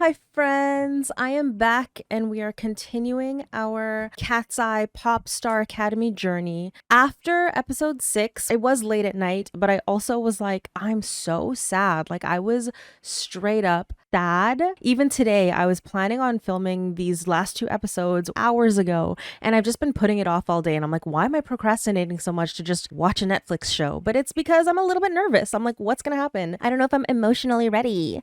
Hi friends, I am back and we are continuing our KATSEYE Popstar Academy journey. After episode 6, it was late at night, but I also was like, I'm so sad. Like I was straight up sad. Even today, I was planning on filming these last 2 episodes hours ago, and I've just been putting it off all day. And I'm like, why am I procrastinating so much to just watch a Netflix show? But it's because I'm a little bit nervous. I'm like, what's gonna happen? I don't know if I'm emotionally ready.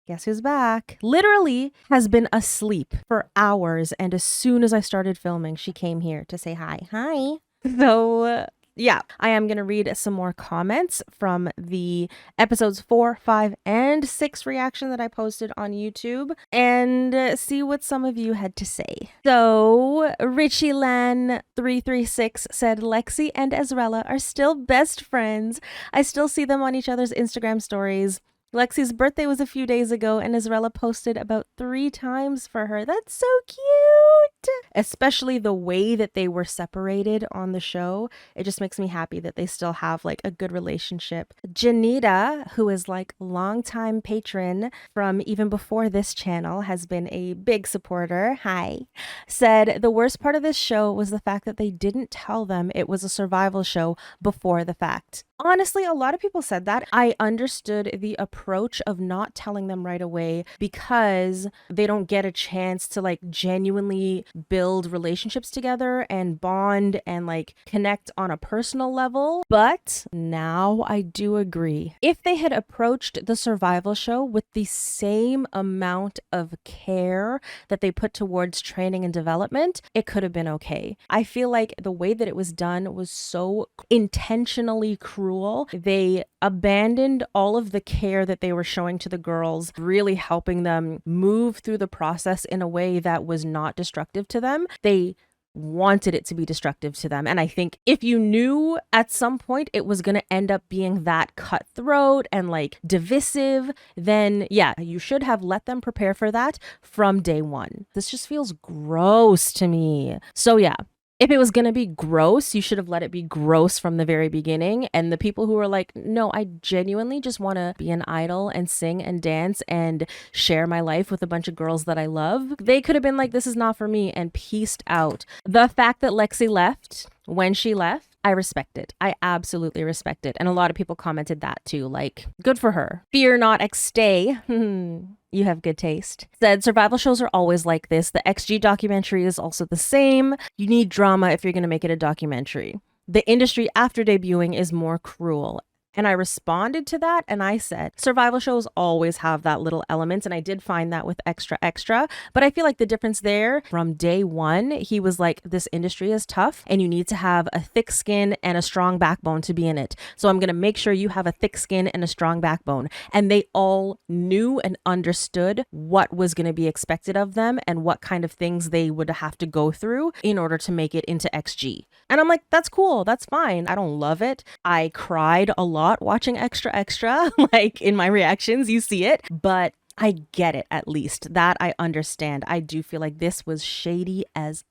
Guess who's back? Literally has been asleep for hours. And as soon as I started filming, she came here to say hi. Hi. So, yeah, I am going to read some more comments from the episodes 4, 5, and 6 reaction that I posted on YouTube and see what some of you had to say. So, Richie Lan 336 said Lexie and Ezrella are still best friends. I still see them on each other's Instagram stories. Lexie's birthday was a few days ago and Ezrella posted about 3 times for her. That's so cute! Especially the way that they were separated on the show. It just makes me happy that they still have like a good relationship. Janita, who is like longtime patron from even before this channel, has been a big supporter. Hi. Said the worst part of this show was the fact that they didn't tell them it was a survival show before the fact. Honestly, a lot of people said that. I understood the approach of not telling them right away because they don't get a chance to like genuinely build relationships together and bond and like connect on a personal level. But now I do agree. If they had approached the survival show with the same amount of care that they put towards training and development, it could have been okay. I feel like the way that it was done was so intentionally cruel. They abandoned all of the care that they were showing to the girls, really helping them move through the process in a way that was not destructive to them. They wanted it to be destructive to them. And I think if you knew at some point it was going to end up being that cutthroat and like divisive, then yeah, you should have let them prepare for that from day one. This just feels gross to me. So yeah. If it was going to be gross, you should have let it be gross from the very beginning. And the people who were like, no, I genuinely just want to be an idol and sing and dance and share my life with a bunch of girls that I love, they could have been like, this is not for me, and peaced out. The fact that Lexie left when she left, I respect it. I absolutely respect it. And a lot of people commented that too, like, good for her. Fear not, stay. You have good taste. Said survival shows are always like this. The XG documentary is also the same. You need drama if you're going to make it a documentary. The industry after debuting is more cruel. And I responded to that and I said, survival shows always have that little element. And I did find that with Extra Extra. But I feel like the difference there from day one, he was like, this industry is tough and you need to have a thick skin and a strong backbone to be in it. So I'm going to make sure you have a thick skin and a strong backbone. And they all knew and understood what was going to be expected of them and what kind of things they would have to go through in order to make it into XG. And I'm like, that's cool. That's fine. I don't love it. I cried a lot watching Extra Extra, like in my reactions, you see it, but I get it at least. That I understand. I do feel like this was shady as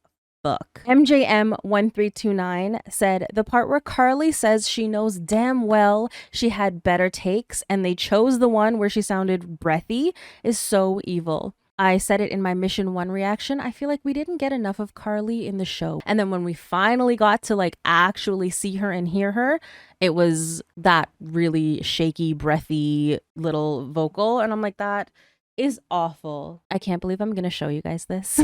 fuck. MJM1329 said the part where Carly says she knows damn well she had better takes and they chose the one where she sounded breathy is so evil. I said it in my Mission 1 reaction. I feel like we didn't get enough of Carly in the show. And then when we finally got to like actually see her and hear her, it was that really shaky, breathy little vocal. And I'm like, that is awful. I can't believe I'm going to show you guys this.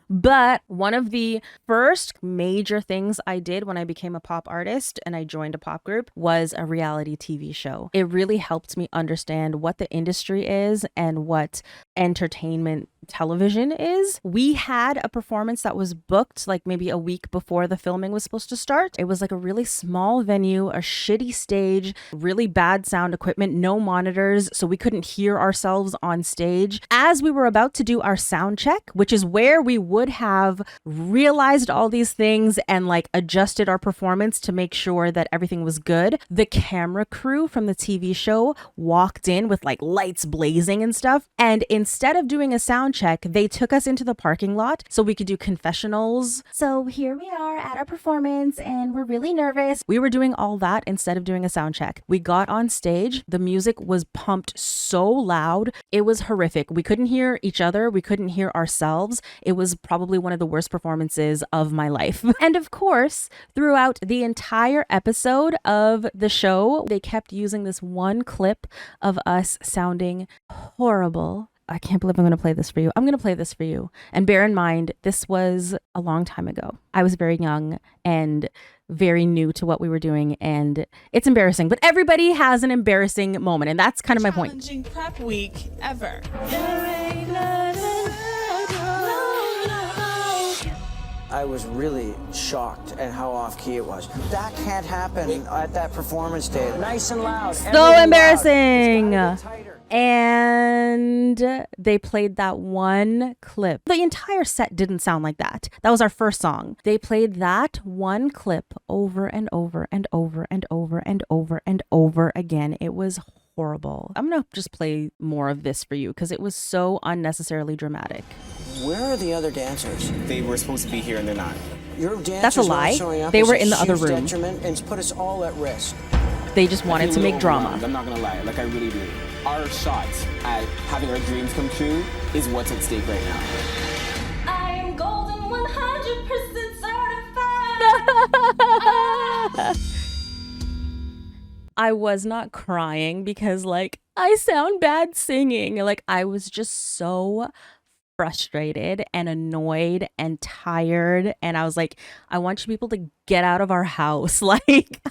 But one of the first major things I did when I became a pop artist and I joined a pop group was a reality TV show. It really helped me understand what the industry is and what entertainment television is. We had a performance that was booked like maybe a week before the filming was supposed to start. It was like a really small venue, a shitty stage, really bad sound equipment, no monitors, so we couldn't hear ourselves on stage. As we were about to do our sound check, which is where we would have realized all these things and like adjusted our performance to make sure that everything was good, the camera crew from the TV show walked in with like lights blazing and stuff. And instead of doing a sound sound check, they took us into the parking lot so we could do confessionals. So here we are at our performance and we're really nervous. We were doing all that instead of doing a sound check. We got on stage. The music was pumped so loud. It was horrific. We couldn't hear each other. We couldn't hear ourselves. It was probably one of the worst performances of my life. And of course, throughout the entire episode of the show, they kept using this one clip of us sounding horrible. I can't believe I'm going to play this for you. I'm going to play this for you. And bear in mind, this was a long time ago. I was very young and very new to what we were doing, and it's embarrassing. But everybody has an embarrassing moment, and that's kind of my point. Challenging prep week ever. I was really shocked at how off-key it was. That can't happen at that performance day. Nice and loud. So embarrassing. And they played that one clip. The entire set didn't sound like that. That was our first song. They played that one clip over and over and over and over and over and over again. It was horrible. I'm gonna just play more of this for you because it was so unnecessarily dramatic. Where are the other dancers? They were supposed to be here and they're not. Your dancers That's a lie. not showing up They is were a in the other huge room. detriment, and it's put us all at risk. They just wanted to make drama. I'm not gonna lie, like I really do. Our shot at having our dreams come true is what's at stake right now. I am golden 100% certified. I was not crying because like I sound bad singing. Like I was just so frustrated and annoyed and tired, and I was like, I want you people to get out of our house. Like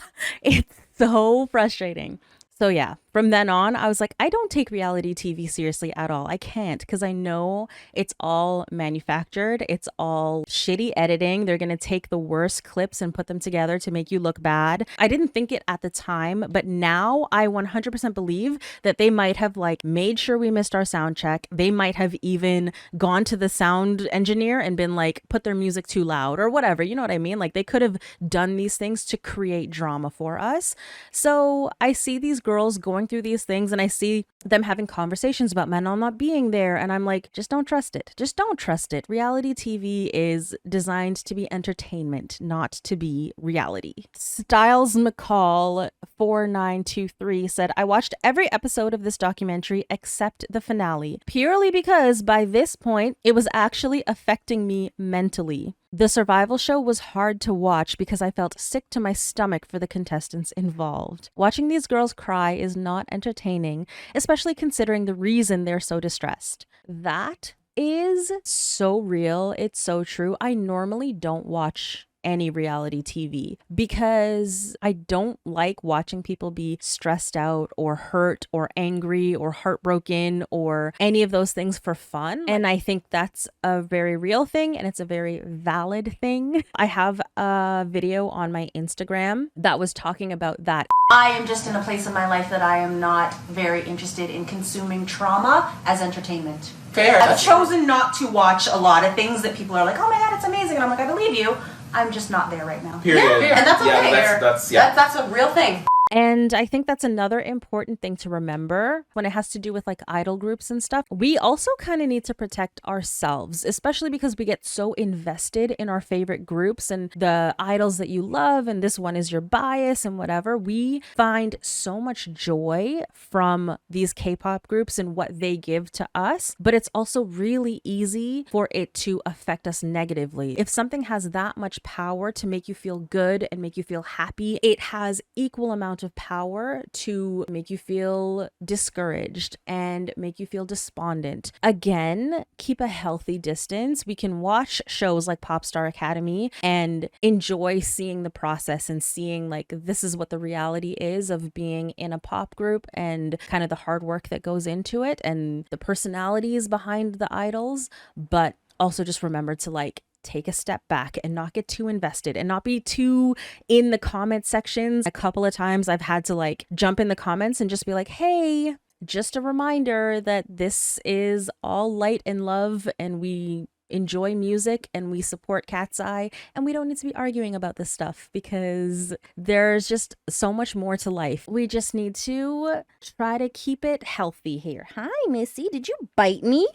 it's so frustrating. So yeah, from then on, I was like, I don't take reality TV seriously at all. I can't, because I know it's all manufactured. It's all shitty editing. They're going to take the worst clips and put them together to make you look bad. I didn't think it at the time, but now I 100% believe that they might have like made sure we missed our sound check. They might have even gone to the sound engineer and been like, put their music too loud or whatever. You know what I mean? Like they could have done these things to create drama for us. So I see these girls going through these things and I see them having conversations about Manon not being there, and I'm like, just don't trust it. Just don't trust it. Reality TV is designed to be entertainment, not to be reality. Styles McCall 4923 said, I watched every episode of this documentary except the finale, purely because by this point it was actually affecting me mentally. The survival show was hard to watch because I felt sick to my stomach for the contestants involved. Watching these girls cry is not entertaining, especially considering the reason they're so distressed. That is so real. It's so true. I normally don't watch any reality TV because I don't like watching people be stressed out or hurt or angry or heartbroken or any of those things for fun. And I think that's a very real thing and it's a very valid thing. I have a video on my Instagram that was talking about that. I am just in a place in my life that I am not very interested in consuming trauma as entertainment. Fair. I've chosen not to watch a lot of things that people are like, oh my God, it's amazing. And I'm like, I believe you. I'm just not there right now. Period. Yeah, and that's okay. Yeah, That's a real thing. And I think that's another important thing to remember when it has to do with like idol groups and stuff. We also kind of need to protect ourselves, especially because we get so invested in our favorite groups and the idols that you love. And this one is your bias and whatever. We find so much joy from these K-pop groups and what they give to us. But it's also really easy for it to affect us negatively. If something has that much power to make you feel good and make you feel happy, it has equal amount of power to make you feel discouraged and make you feel despondent. Again, keep a healthy distance. We can watch shows like Popstar Academy and enjoy seeing the process and seeing like this is what the reality is of being in a pop group and kind of the hard work that goes into it and the personalities behind the idols. But also just remember to like take a step back and not get too invested and not be too in the comment sections. A couple of times I've had to like jump in the comments and just be like, hey, just a reminder that this is all light and love and we enjoy music and we support KATSEYE and we don't need to be arguing about this stuff because there's just so much more to life. We just need to try to keep it healthy here. Hi, Missy. Did you bite me?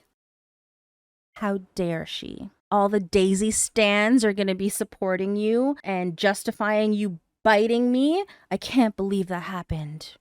How dare she? All the Daisy stans are going to be supporting you and justifying you biting me. I can't believe that happened.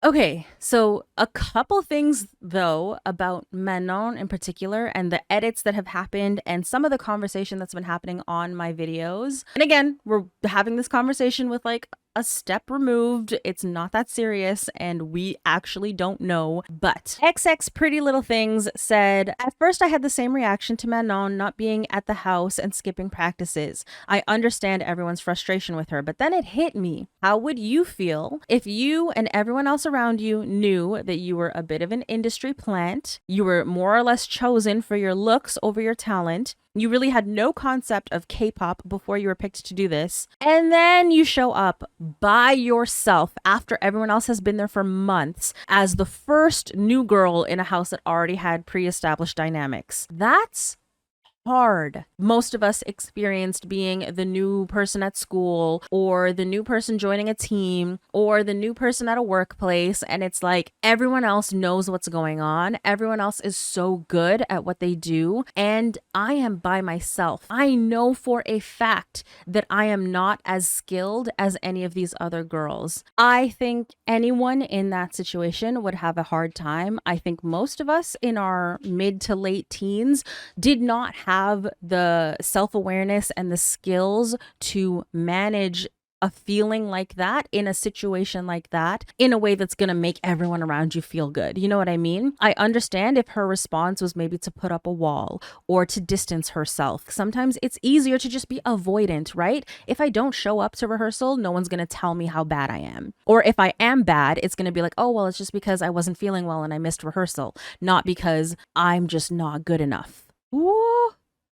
Okay, so a couple things though about Manon in particular and the edits that have happened and some of the conversation that's been happening on my videos. And again, we're having this conversation with like a step removed. It's not that serious and we actually don't know. But XX Pretty Little Things said, at first I had the same reaction to Manon not being at the house and skipping practices. I understand everyone's frustration with her, but then it hit me. How would you feel if you and everyone else around you knew that you were a bit of an industry plant, you were more or less chosen for your looks over your talent, you really had no concept of K-pop before you were picked to do this, and then you show up by yourself after everyone else has been there for months as the first new girl in a house that already had pre-established dynamics? That's hard. Most of us experienced being the new person at school or the new person joining a team or the new person at a workplace, and it's like everyone else knows what's going on. Everyone else is so good at what they do, and I am by myself. I know for a fact that I am not as skilled as any of these other girls. I think anyone in that situation would have a hard time. I think most of us in our mid to late teens did not have the self-awareness and the skills to manage a feeling like that in a situation like that in a way that's going to make everyone around you feel good. You know what I mean? I understand if her response was maybe to put up a wall or to distance herself. Sometimes it's easier to just be avoidant, right? If I don't show up to rehearsal, no one's going to tell me how bad I am. Or if I am bad, it's going to be like, oh, well, it's just because I wasn't feeling well and I missed rehearsal, not because I'm just not good enough. Ooh.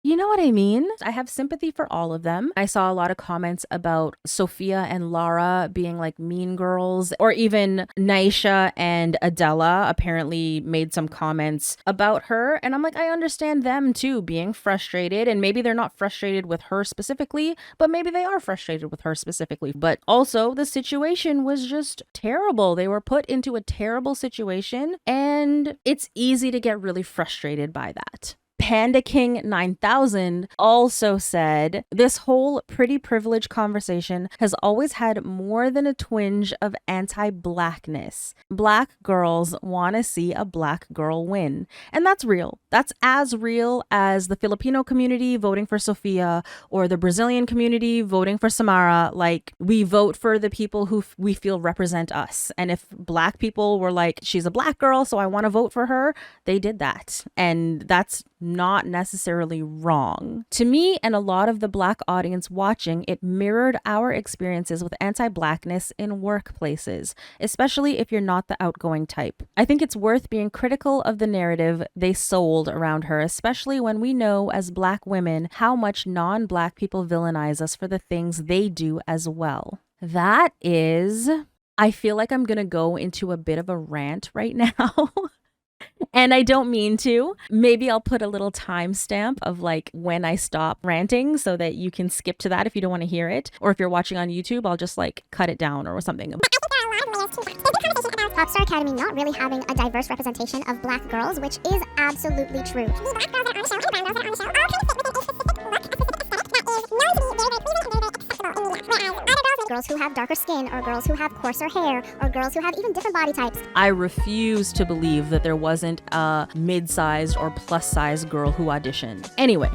You know what I mean? I have sympathy for all of them. I saw a lot of comments about Sophia and Lara being like mean girls, or even Naisha and Adela apparently made some comments about her. And I'm like, I understand them too being frustrated. And maybe they're not frustrated with her specifically, but maybe they are frustrated with her specifically. But also the situation was just terrible. They were put into a terrible situation and it's easy to get really frustrated by that. Panda King 9000 also said, this whole pretty privilege conversation has always had more than a twinge of anti-blackness. Black girls want to see a black girl win. And that's real. That's as real as the Filipino community voting for Sophia or the Brazilian community voting for Samara. Like, we vote for the people who we feel represent us. And if black people were like, she's a black girl, so I want to vote for her, they did that. And that's not necessarily wrong. To me and a lot of the black audience watching, it mirrored our experiences with anti-blackness in workplaces, especially if you're not the outgoing type. I think it's worth being critical of the narrative they sold around her, especially when we know as black women how much non-black people villainize us for the things they do as well. That is, I feel like I'm gonna go into a bit of a rant right now. And I don't mean to. Maybe I'll put a little timestamp of like when I stop ranting so that you can skip to that if you don't want to hear it. Or if you're watching on YouTube, I'll just like cut it down or something. Popstar Academy not really having a diverse representation of black girls, which is absolutely true. Girls who have darker skin, or girls who have coarser hair, or girls who have even different body types. I refuse to believe that there wasn't a mid-sized or plus-sized girl who auditioned. Anyway.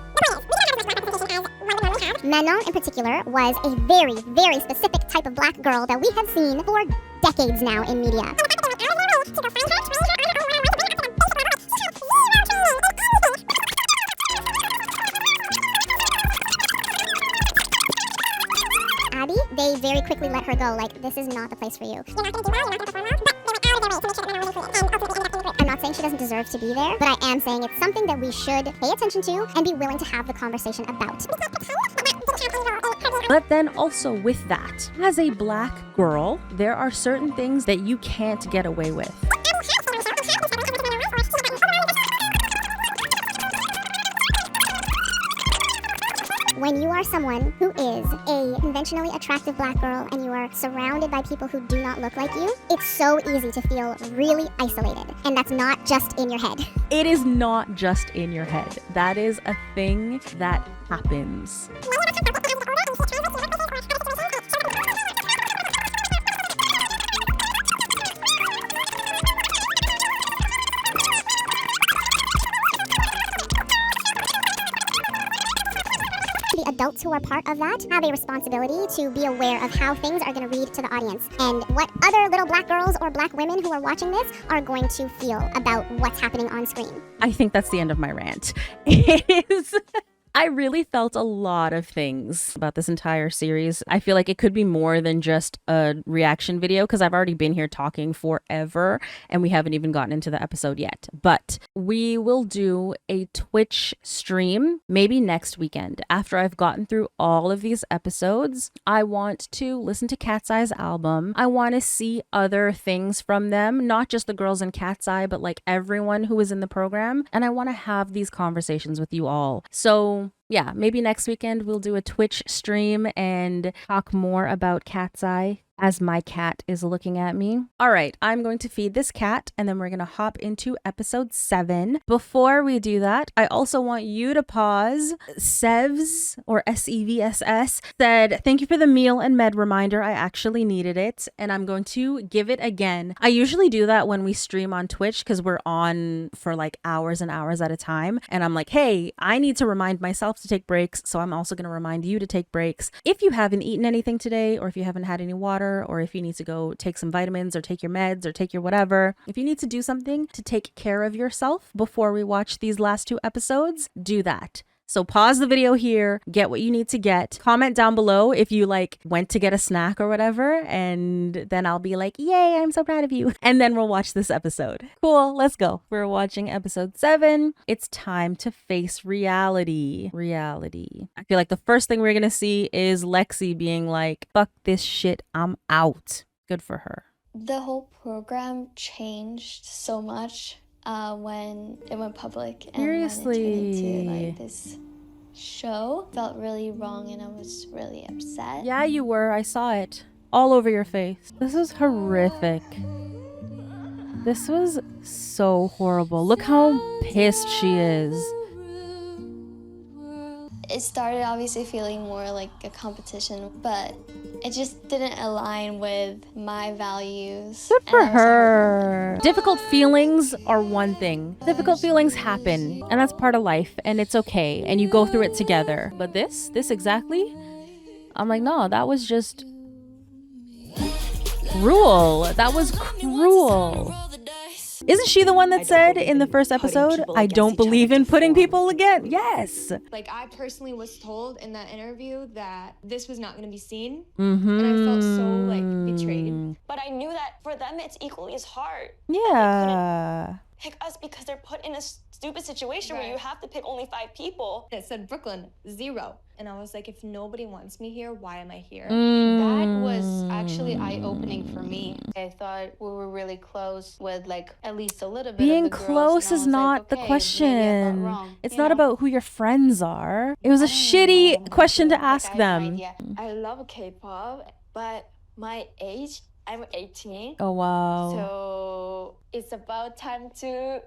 Manon in particular was a very, very specific type of black girl that we have seen for decades now in media. Abby, they very quickly let her go, like, this is not the place for you. I'm not saying she doesn't deserve to be there, but I am saying it's something that we should pay attention to and be willing to have the conversation about. But then also with that, as a black girl, there are certain things that you can't get away with. when you are someone who is a conventionally attractive black girl and you are surrounded by people who do not look like you, it's so easy to feel really isolated. And that's not just in your head. It is not just in your head. That is a thing that happens. The adults who are part of that have a responsibility to be aware of how things are going to read to the audience and what other little black girls or black women who are watching this are going to feel about what's happening on screen. I think that's the end of my rant. It is. I really felt a lot of things about this entire series. I feel like it could be more than just a reaction video because I've already been here talking forever and we haven't even gotten into the episode yet. But we will do a Twitch stream maybe next weekend after I've gotten through all of these episodes. I want to listen to KATSEYE's album. I want to see other things from them, not just the girls in KATSEYE, but like everyone who is in the program. And I want to have these conversations with you all. So yeah, maybe next weekend we'll do a Twitch stream and talk more about KATSEYE as my cat is looking at me. All right, I'm going to feed this cat and then we're going to hop into episode 7. Before we do that, I also want you to pause. Sevs, or SEVSS, said, thank you for the meal and med reminder. I actually needed it and I'm going to give it again. I usually do that when we stream on Twitch because we're on for like hours and hours at a time. And I'm like, hey, I need to remind myself to take breaks. So I'm also going to remind you to take breaks. If you haven't eaten anything today or if you haven't had any water, or if you need to go take some vitamins or take your meds or take your whatever, if you need to do something to take care of yourself before we watch these last 2 episodes, do that. So pause the video here, get what you need to get. Comment down below if you like went to get a snack or whatever, and then I'll be like, yay, I'm so proud of you. And then we'll watch this episode. Cool, let's go. We're watching episode 7. It's time to face reality. I feel like the first thing we're gonna see is Lexie being like, fuck this shit, I'm out. Good for her. The whole program changed so much when it went public and Seriously. when it turned into like this show. Felt really wrong and I was really upset. Yeah, you were. I saw it all over your face. This is horrific. This was so horrible. Look how pissed she is. It started obviously feeling more like a competition, but it just didn't align with my values. Good for and I was her. Difficult feelings are one thing. Difficult feelings happen, and that's part of life, and it's okay, and you go through it together. But this exactly? I'm like, no, that was just cruel. That was cruel. Isn't she the one that said in the first episode, I don't believe in putting people again? Yes. Like, I personally was told in that interview that this was not going to be seen. Mm-hmm. And I felt so, like, betrayed. But I knew that for them, it's equally as hard. Yeah. Pick us because they're put in a stupid situation where you have to pick only 5 people. It said Brooklyn, 0. And I was like, if nobody wants me here, why am I here? That was actually eye-opening for me. I thought we were really close with, like, at least a little bit Being of the girls, close and I is was not like, the okay, question. maybe I thought wrong, It's you not know? about who your friends are. It was a shitty question to ask Like, I have them. no idea. I love K-pop, but my age, I'm 18. Oh, wow. So it's about time to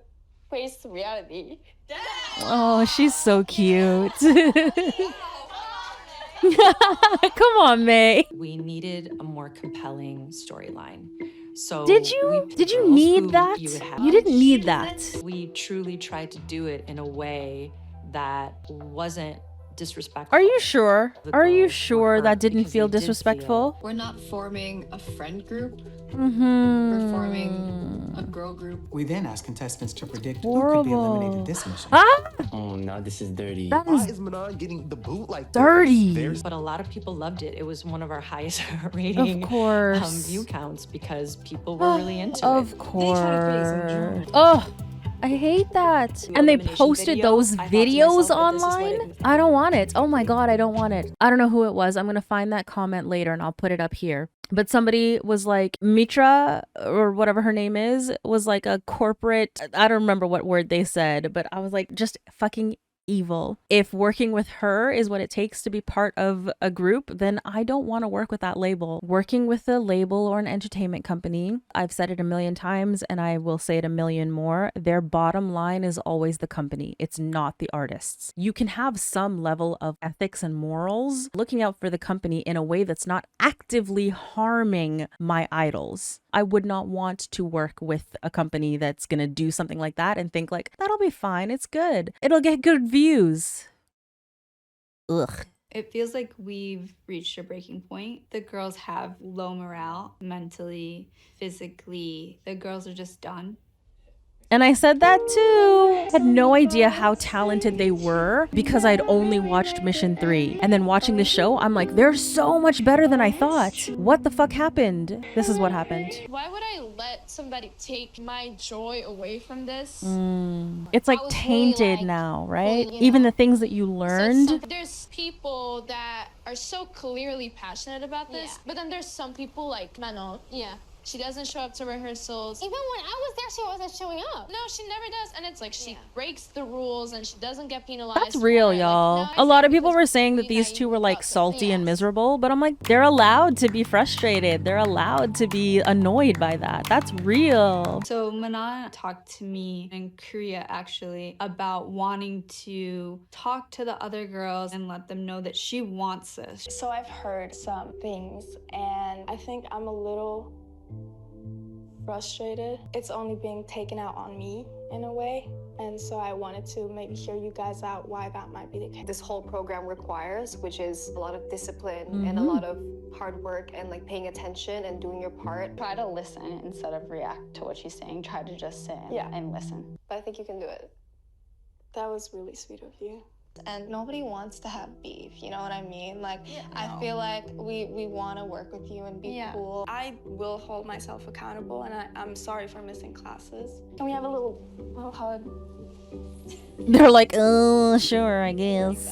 face reality. Oh, she's so cute. Come on, May. We needed a more compelling storyline. So Did you need that? You didn't need that. We truly tried to do it in a way that wasn't disrespectful. Are you sure? The Are you girls sure were that hurt didn't because feel they did disrespectful? We're not forming a friend group. Mm-hmm. We're forming a girl group. We then ask contestants to predict Horrible. who could be eliminated this mission. Ah! Oh no, this is dirty. That Why is is Manon getting the boot like dirty. this? But a lot of people loved it. It was one of our highest rating Of course. view counts because people were really into it. Of course. Oh, I hate that. And they elimination posted video, those I thought to videos myself that this is what online. it- I don't want it. Oh my God, I don't want it. I don't know who it was. I'm going to find that comment later and I'll put it up here. But somebody was like, Mitra, or whatever her name is, was like a corporate, I don't remember what word they said, but I was like, just fucking evil. If working with her is what it takes to be part of a group, then I don't want to work with that label. Working with a label or an entertainment company, I've said it a million times and I will say it a million more, their bottom line is always the company. It's not the artists. You can have some level of ethics and morals, looking out for the company in a way that's not actively harming my idols. I would not want to work with a company that's going to do something like that and think like, that'll be fine. It's good. It'll get good views. Ugh. It feels like we've reached a breaking point. The girls have low morale mentally, physically. The girls are just done. And I said that too. I had no idea how talented they were because I'd only watched Mission 3. And then watching the show, I'm like, they're so much better than I thought. What the fuck happened? This is what happened. Why would I let somebody take my joy away from this? It's like tainted now, right? Even the things that you learned. There's people that are so clearly passionate about this, but then there's some people like Manon. Yeah. She doesn't show up to rehearsals. Even when I was there, she wasn't showing up. No, she never does. And it's like she breaks the rules and she doesn't get penalized. That's real, y'all. A lot of people were saying that these two were like salty and miserable, but I'm like, they're allowed to be frustrated. They're allowed to be annoyed by that. That's real. So Manon talked to me in Korea actually about wanting to talk to the other girls and let them know that she wants this. So I've heard some things and I think I'm a little frustrated. It's only being taken out on me in a way. And so I wanted to maybe hear you guys out why that might be the case. This whole program requires, which is a lot of discipline and a lot of hard work and like paying attention and doing your part. Try to listen instead of react to what she's saying. Try to just sit and listen. But I think you can do it. That was really sweet of you. And nobody wants to have beef, you know what I mean? Like, I feel like we want to work with you and be cool. I will hold myself accountable, and I'm sorry for missing classes. Can we have a little hug? They're like, oh, sure, I guess.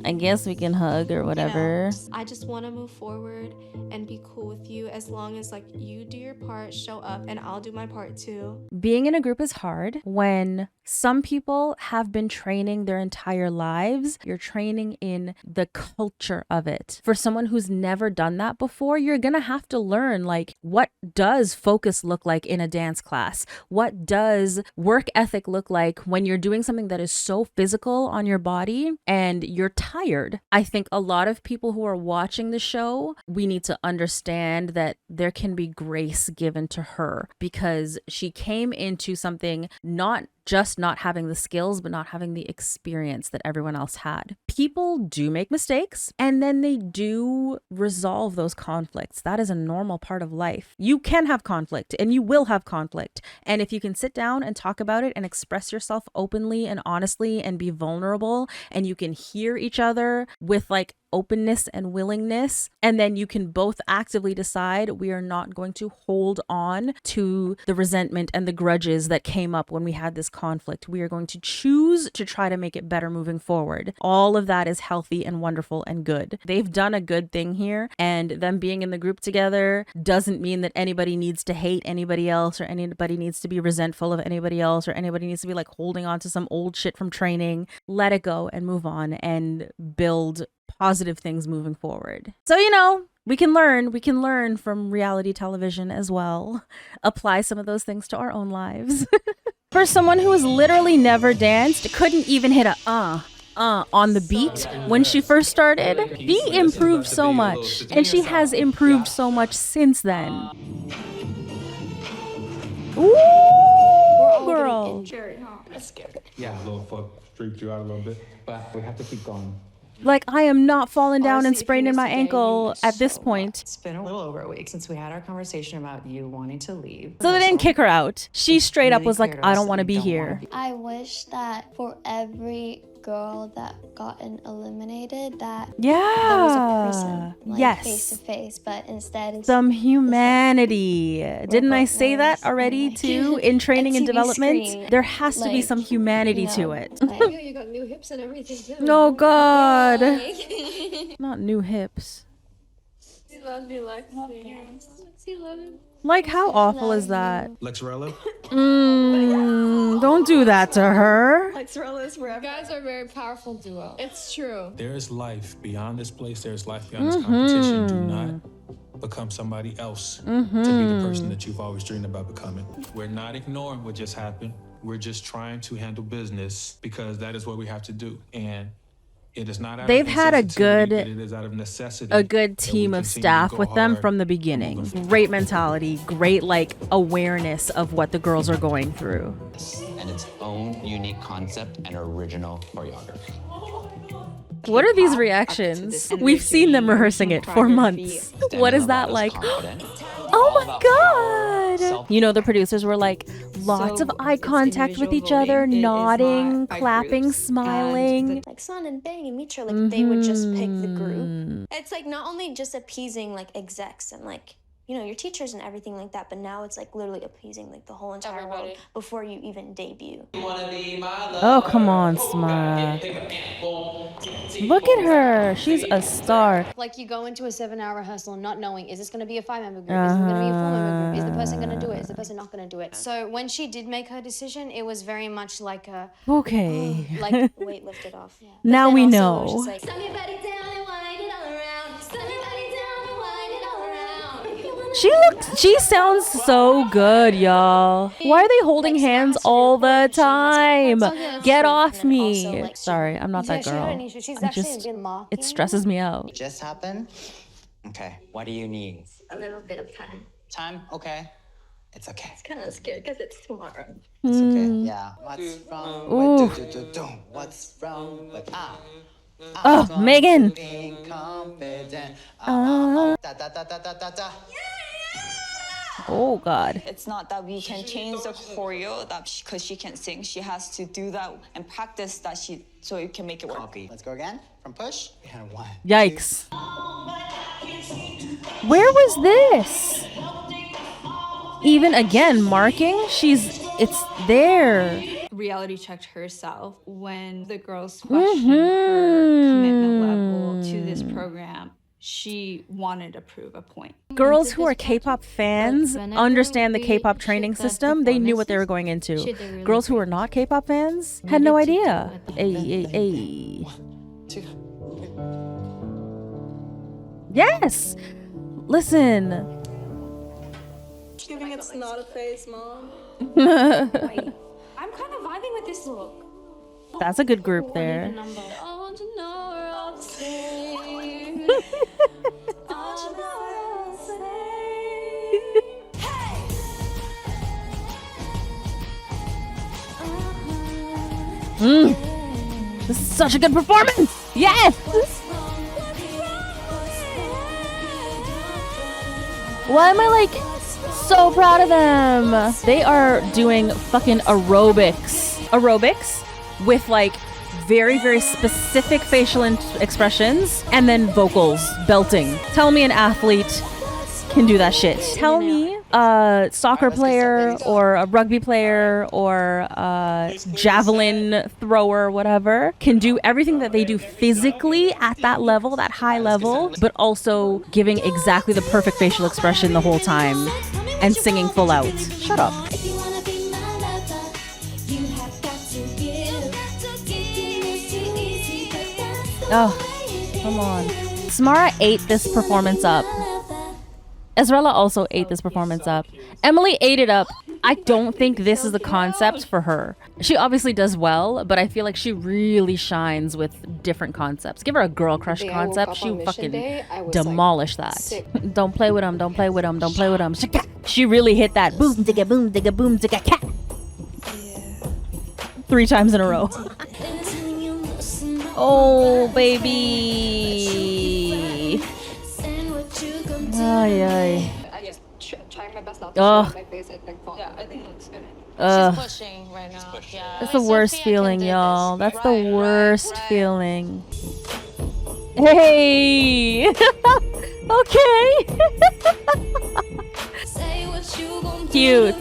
I guess we can hug or whatever. I just want to move forward and be cool with you as long as like you do your part, show up, and I'll do my part too. Being in a group is hard when some people have been training their entire lives. You're training in the culture of it. For someone who's never done that before, you're gonna have to learn like, what does focus look like in a dance class? What does work ethic look like when you're doing something that is so physical on your body and you're tired? I think a lot of people who are watching the show, we need to understand that there can be grace given to her because she came into something not just not having the skills, but not having the experience that everyone else had. People do make mistakes and then they do resolve those conflicts. That is a normal part of life. You can have conflict and you will have conflict. And if you can sit down and talk about it and express yourself openly and honestly and be vulnerable and you can hear each other with like openness and willingness, and then you can both actively decide we are not going to hold on to the resentment and the grudges that came up when we had this conflict. We are going to choose to try to make it better moving forward. All of that is healthy and wonderful and good. They've done a good thing here, and them being in the group together doesn't mean that anybody needs to hate anybody else or anybody needs to be resentful of anybody else or anybody needs to be like holding on to some old shit from training. Let it go and move on and build positive things moving forward. So, you know, we can learn from reality television as well. Apply some of those things to our own lives. For someone who has literally never danced, couldn't even hit a on the beat when she first started, she improved so much. And she has improved so much since then. Ooh, girl. That's scary. Yeah, a little fuck freaked you out a little bit, but we have to keep going. Like, I am not falling down and spraining my ankle at this point. It's been a little over a week since we had our conversation about you wanting to leave. So they didn't kick her out. She straight up was like, I don't want to be here. I wish that for every girl that gotten eliminated, that there was a person, like, face to face, but instead it's some humanity. Didn't I say that already too? In training and development, screen, there has to be some humanity to it. You got new hips and everything too. Oh God. Not new hips. Like, how awful is that? Lexie? Don't do that to her. Like Sorellas forever. You guys are a very powerful duo. It's true. There is life beyond this place. There is life beyond this competition. Do not become somebody else to be the person that you've always dreamed about becoming. We're not ignoring what just happened. We're just trying to handle business because that is what we have to do. And it is not out They've of had a necessity, good it is out of necessity. a good team of staff with them from the beginning. Great mentality, great like awareness of what the girls are going through. And its own unique concept and original choreography. What are these reactions? We've seen them rehearsing it for months. What is that like? Oh my god! You know, the producers were like, lots of eye contact with each other, nodding, clapping, smiling. Like Son and Bang and Mitra, like they would just pick the group. It's like not only just appeasing like execs and like, you know, your teachers and everything like that, but now it's like literally appeasing like the whole entire world before you even debut. Oh, come on, Smart. Look at her. She's a star. Like you go into a 7-hour rehearsal not knowing, is this going to be a 5-member group? Is it going to be a 4-member group? Is the person going to do it? Is the person not going to do it? So when she did make her decision, it was very much like a... Okay. like, weight lifted off. Yeah. Now we know. Like, She sounds so good, y'all. Why are they holding hands all the time? Get off me. Sorry, I'm not that girl. It stresses me out. Just happened? Okay, what do you need? A little bit of time. Time? Okay. It's okay. It's kind of scared because it's tomorrow. It's okay. Yeah. What's wrong with what's wrong with Oh, Megan. being confident? Oh God. It's not that we can change the choreo that because she can't sing. She has to do that and practice that so it can make it work. Copy. Let's go again. From push. And 1. Yikes. Where was this? Even again, marking? It's there. Reality checked herself when the girls questioned her commitment level to this program. She wanted to prove a point. Girls who are K-pop fans understand the K-pop training system. They knew what they were going into. Girls who are not K-pop fans had no idea. Ay. Yes. Listen. Giving it's not a phase, Mom. I'm kind of vibing with this look. That's a good group there. This is such a good performance. Yes. Why am I like so proud of them? They are doing fucking aerobics with like very, very specific facial expressions and then vocals belting. Tell me an athlete can do that shit. Tell me a soccer player or a rugby player or a javelin thrower, whatever, can do everything that they do physically at that level, that high level, but also giving exactly the perfect facial expression the whole time and singing full out. Shut up. Oh, come on. Samara ate this performance up. Ezrella also ate this performance up. Emily ate it up. I don't think this is the concept for her. She obviously does well, but I feel like she really shines with different concepts. Give her a girl crush concept. She fucking demolished that. Don't play with them. Don't play with them. Don't play with them. She really hit that boom digga boom digga boom digga cat 3 times in a row. Oh, baby. Ay, ay. I just trying my best not to show my face and like fall. Yeah, I think it looks good. She's pushing right now. Yeah. That's the worst feeling, y'all. That's the worst feeling. Hey! Okay! Cute.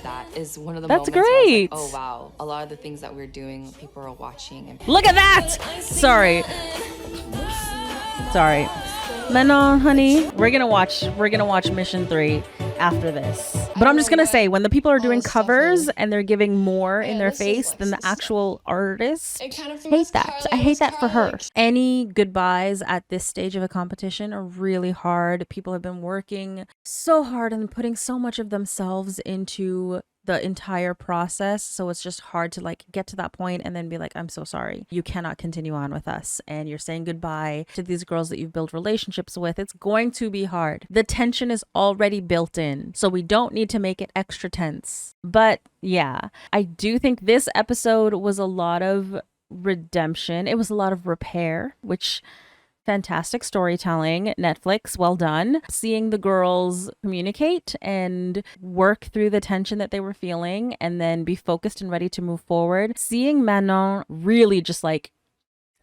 That is one of the That's moments where I was great. like, oh wow, a lot of the things that we're doing, people are watching. And Look at that! Sorry. Manon, honey, we're gonna watch Mission 3. after this. But I'm just gonna say, when the people are doing covers and they're giving more in their face than the actual artist, I hate that. I hate that for her. Any goodbyes at this stage of a competition are really hard. People have been working so hard and putting so much of themselves into the entire process, so it's just hard to like get to that point and then be like, I'm so sorry, you cannot continue on with us, and you're saying goodbye to these girls that you've built relationships with. It's going to be hard. The tension is already built in, so we don't need to make it extra tense. But yeah, I do think this episode was a lot of redemption. It was a lot of repair, which fantastic storytelling. Netflix, well done. Seeing the girls communicate and work through the tension that they were feeling and then be focused and ready to move forward. Seeing Manon really just like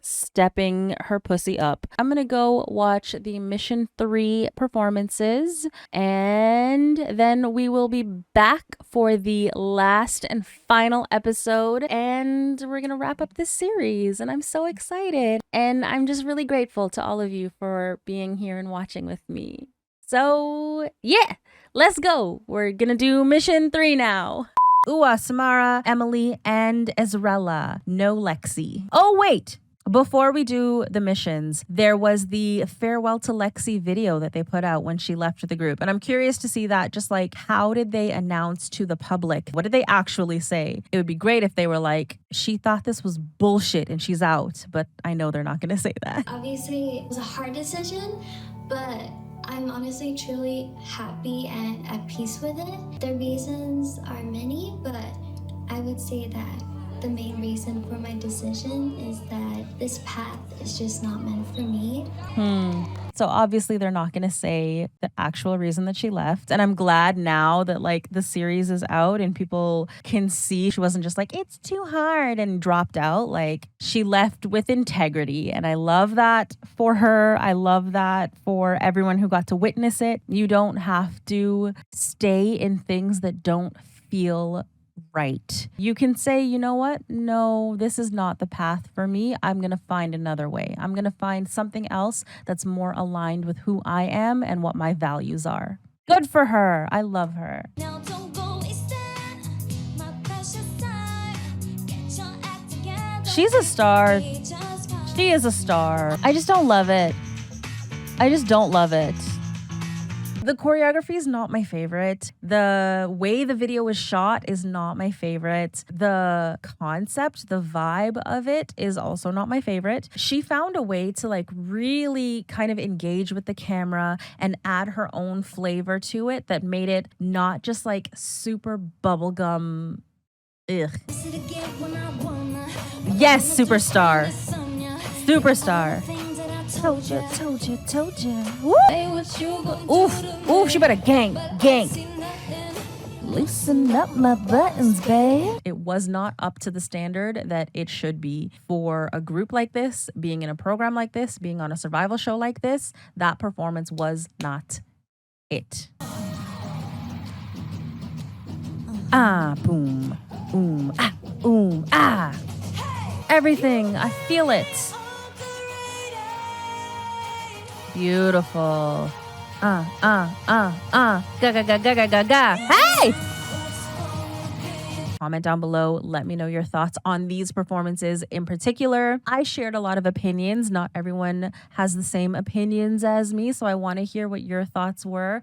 stepping her pussy up. I'm gonna go watch the Mission 3 performances, and then we will be back for the last and final episode, and we're gonna wrap up this series, and I'm so excited, and I'm just really grateful to all of you for being here and watching with me. So yeah, let's go. We're gonna do Mission 3 now. Ua, Samara, Emily, and Ezrella. No Lexie. Oh wait, before we do the missions, there was the farewell to Lexie video that they put out when she left the group. And I'm curious to see that. Just like, how did they announce to the public? What did they actually say? It would be great if they were like, she thought this was bullshit and she's out. But I know they're not going to say that. Obviously, it was a hard decision, but I'm honestly truly happy and at peace with it. The reasons are many, but I would say that the main reason for my decision is that this path is just not meant for me. So obviously they're not going to say the actual reason that she left. And I'm glad now that like the series is out and people can see she wasn't just like, it's too hard and dropped out. Like, she left with integrity. And I love that for her. I love that for everyone who got to witness it. You don't have to stay in things that don't feel right. You can say, you know what? No, this is not the path for me. I'm going to find another way. I'm going to find something else that's more aligned with who I am and what my values are. Good for her. I love her. She's a star. She is a star. I just don't love it. I just don't love it. The choreography is not my favorite. The way the video was shot is not my favorite. The concept, the vibe of it is also not my favorite. She found a way to like really kind of engage with the camera and add her own flavor to it that made it not just like super bubblegum. Ugh. Yes, superstar. Superstar. Told ya. Woo! Oof, she better gang. Loosen up my buttons, babe. It was not up to the standard that it should be for a group like this, being in a program like this, being on a survival show like this. That performance was not it. Boom, everything, I feel it. Beautiful. Ga. Hey! Comment down below. Let me know your thoughts on these performances in particular. I shared a lot of opinions. Not everyone has the same opinions as me, so I want to hear what your thoughts were.